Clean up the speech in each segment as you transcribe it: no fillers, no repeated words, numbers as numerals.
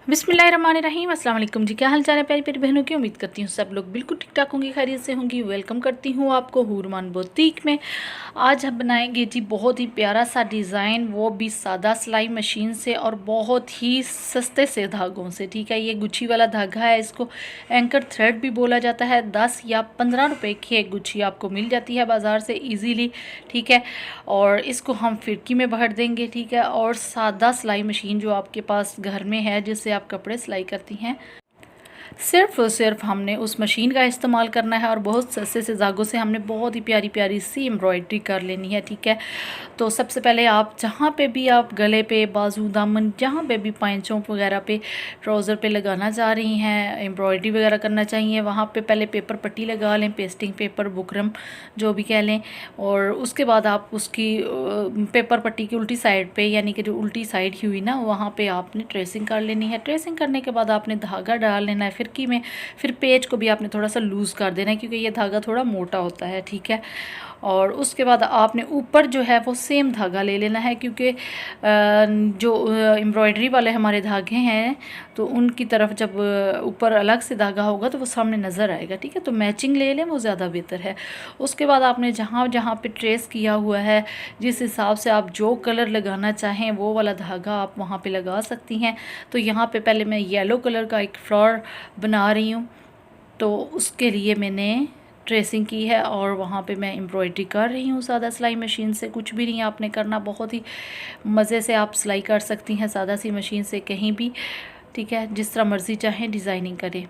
बिस्मिल्लाहिर्रहमानिर्रहीम अस्सलाम वालेकुम जी। क्या हाल चाल है प्यारी प्यारी बहनों की। उम्मीद करती हूँ सब लोग बिल्कुल ठीक ठाक होंगी, खैरियत से होंगी। वेलकम करती हूँ आपको हूरमान बुटीक में। आज हम बनाएंगे जी बहुत ही प्यारा सा डिज़ाइन, वो भी सादा सिलाई मशीन से और बहुत ही सस्ते से धागों से। ठीक है, ये गुच्छी वाला धागा है, इसको एंकर थ्रेड भी बोला जाता है। 10 या 15 रुपए की एक गुच्छी आपको मिल जाती है बाज़ार से ईजीली। ठीक है, और इसको हम फिरकी में भर देंगे। ठीक है, और सादा सिलाई मशीन जो आपके पास घर में है जिससे आप कपड़े सिलाई करती हैं, सिर्फ़ और सिर्फ हमने उस मशीन का इस्तेमाल करना है और बहुत सस्ते से धागों से हमने बहुत ही प्यारी प्यारी सी एम्ब्रॉयडरी कर लेनी है। ठीक है, तो सबसे पहले आप जहाँ पे भी आप गले पे, बाजू, दामन, जहाँ पे भी पैंचों वगैरह पे, ट्राउज़र पे लगाना चाह रही हैं, एम्ब्रॉयडरी वगैरह करना चाहिए, वहाँ पे पहले पेपर पट्टी लगा लें, पेस्टिंग पेपर, बुकरम जो भी कह लें। और उसके बाद आप उसकी पेपर पट्टी की उल्टी साइड पे, यानी कि जो उल्टी साइड ही हुई ना, वहाँ पे आपने ट्रेसिंग कर लेनी है। ट्रेसिंग करने के बाद आपने धागा डाल लेना है फिरकी में। फिर पेज को भी आपने थोड़ा सा लूज़ कर देना है क्योंकि ये धागा थोड़ा मोटा होता है। ठीक है, और उसके बाद आपने ऊपर जो है वो सेम धागा ले लेना है क्योंकि जो एम्ब्रॉयडरी वाले हमारे धागे हैं तो उनकी तरफ जब ऊपर अलग से धागा होगा तो वो सामने नज़र आएगा। ठीक है, तो मैचिंग ले लें, वो ज़्यादा बेहतर है। उसके बाद आपने जहाँ जहाँ पे ट्रेस किया हुआ है, जिस हिसाब से आप जो कलर लगाना चाहें वो वाला धागा आप वहाँ पे लगा सकती हैं। तो यहाँ पे पहले मैं येलो कलर का एक फ्लावर बना रही हूँ, तो उसके लिए मैंने ट्रेसिंग की है और वहाँ पे मैं एम्ब्रॉयडरी कर रही हूँ सादा सिलाई मशीन से। कुछ भी नहीं आपने करना, बहुत ही मज़े से आप सिलाई कर सकती हैं सादा सी मशीन से कहीं भी। ठीक है, जिस तरह मर्ज़ी चाहें डिज़ाइनिंग करें।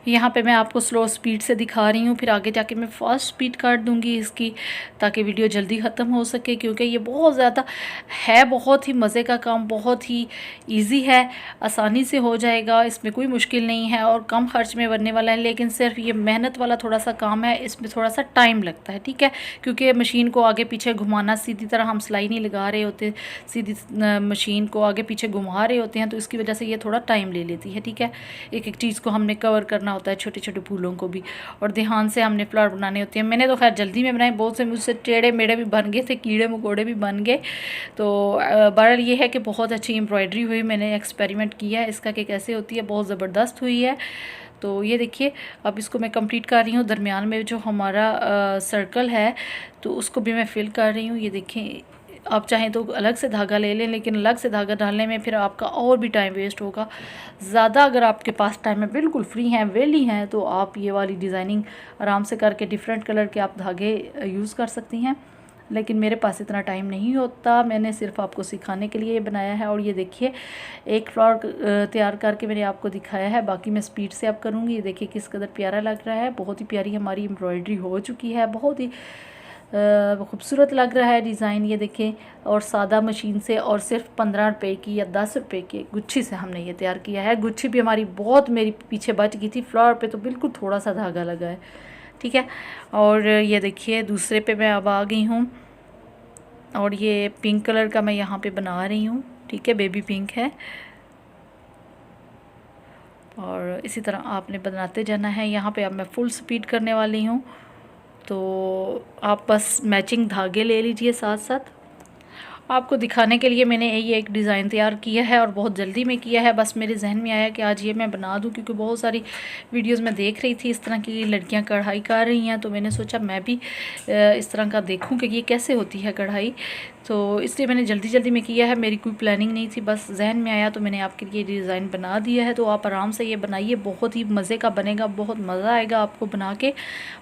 यहाँ पे मैं आपको स्लो स्पीड से दिखा रही हूँ, फिर आगे जाके मैं फास्ट स्पीड कर दूँगी इसकी, ताकि वीडियो जल्दी ख़त्म हो सके। क्योंकि ये बहुत ज़्यादा है, बहुत ही मज़े का काम, बहुत ही इजी है, आसानी से हो जाएगा, इसमें कोई मुश्किल नहीं है और कम खर्च में बनने वाला है। लेकिन सिर्फ ये मेहनत वाला थोड़ा सा काम है, इसमें थोड़ा सा टाइम लगता है। ठीक है, क्योंकि मशीन को आगे पीछे घुमाना, सीधी तरह हम सिलाई नहीं लगा रहे होते, सीधी मशीन को आगे पीछे घुमा रहे होते हैं, तो इसकी वजह से ये थोड़ा टाइम ले लेती है। ठीक है, एक एक चीज़ को हमने कवर करना होता है, छोटे छोटे फूलों को भी, और ध्यान से हमने फ्लावर बनाने होते हैं। मैंने तो खैर जल्दी में बनाए, बहुत से मुझसे टेढ़े मेढ़े भी बन गए थे, कीड़े मकोड़े भी बन गए। तो बहरहाल ये है कि बहुत अच्छी एम्ब्रॉयडरी हुई, मैंने एक्सपेरिमेंट किया है इसका कि कैसे होती है, बहुत ज़बरदस्त हुई है। तो ये देखिए, अब इसको मैं कंप्लीट कर रही हूँ। दरमियान में जो हमारा सर्कल है तो उसको भी मैं फिल कर रही हूँ। ये देखें, आप चाहें तो अलग से धागा ले लें, लेकिन अलग से धागा डालने में फिर आपका और भी टाइम वेस्ट होगा ज़्यादा। अगर आपके पास टाइम है, बिल्कुल फ्री हैं, वेली हैं, तो आप ये वाली डिज़ाइनिंग आराम से करके डिफरेंट कलर के आप धागे यूज़ कर सकती हैं। लेकिन मेरे पास इतना टाइम नहीं होता, मैंने सिर्फ आपको सिखाने के लिए ये बनाया है। और ये देखिए, एक फ्लावर तैयार करके मैंने आपको दिखाया है, बाकी मैं स्पीड से आप करूँगी। ये देखिए किस कदर प्यारा लग रहा है, बहुत ही प्यारी हमारी एम्ब्रॉयडरी हो चुकी है, बहुत ही खूबसूरत लग रहा है डिज़ाइन। ये देखें, और सादा मशीन से और सिर्फ 15 रुपए की या 10 रुपए की गुच्छी से हमने ये तैयार किया है। गुच्छी भी हमारी बहुत मेरी पीछे बच गई थी, फ्लावर पे तो बिल्कुल थोड़ा सा धागा लगा है। ठीक है, और ये देखिए दूसरे पे मैं अब आ गई हूँ, और ये पिंक कलर का मैं यहाँ पे बना रही हूँ। ठीक है, बेबी पिंक है, और इसी तरह आपने बनाते जाना है। यहाँ पे अब मैं फुल स्पीड करने वाली हूँ, तो आप बस मैचिंग धागे ले लीजिए साथ साथ। आपको दिखाने के लिए मैंने ये एक डिज़ाइन तैयार किया है और बहुत जल्दी में किया है। बस मेरे जहन में आया कि आज ये मैं बना दूं, क्योंकि बहुत सारी वीडियोस में देख रही थी इस तरह की लड़कियां कढ़ाई कर रही हैं, तो मैंने सोचा मैं भी इस तरह का देखूं कि ये कैसे होती है कढ़ाई। तो इसलिए मैंने जल्दी जल्दी में किया है, मेरी कोई प्लानिंग नहीं थी, बस जहन में आया तो मैंने आपके लिए डिज़ाइन बना दिया है। तो आप आराम से ये बनाइए, बहुत ही मज़े का बनेगा, बहुत मज़ा आएगा आपको बना के।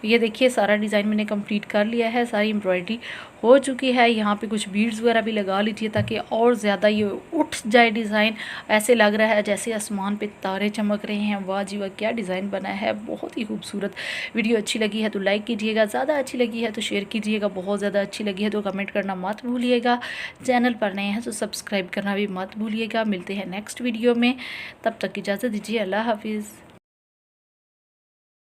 ये देखिए सारा डिज़ाइन मैंने कंप्लीट कर लिया है, सारी एम्ब्रॉयडरी हो चुकी है। यहाँ पे कुछ बीड्स वगैरह भी लगा लीजिए ताकि और ज़्यादा ये उठ जाए डिज़ाइन। ऐसे लग रहा है जैसे आसमान पे तारे चमक रहे हैं। वाह जी वाह, क्या डिज़ाइन बना है, बहुत ही खूबसूरत। वीडियो अच्छी लगी है तो लाइक कीजिएगा, ज़्यादा अच्छी लगी है तो शेयर कीजिएगा, बहुत ज़्यादा अच्छी लगी है तो कमेंट करना मत भूलिएगा। चैनल पर नए हैं तो सब्सक्राइब करना भी मत भूलिएगा। मिलते हैं नेक्स्ट वीडियो में, तब तक इजाज़त दीजिए, अल्लाह हाफिज़।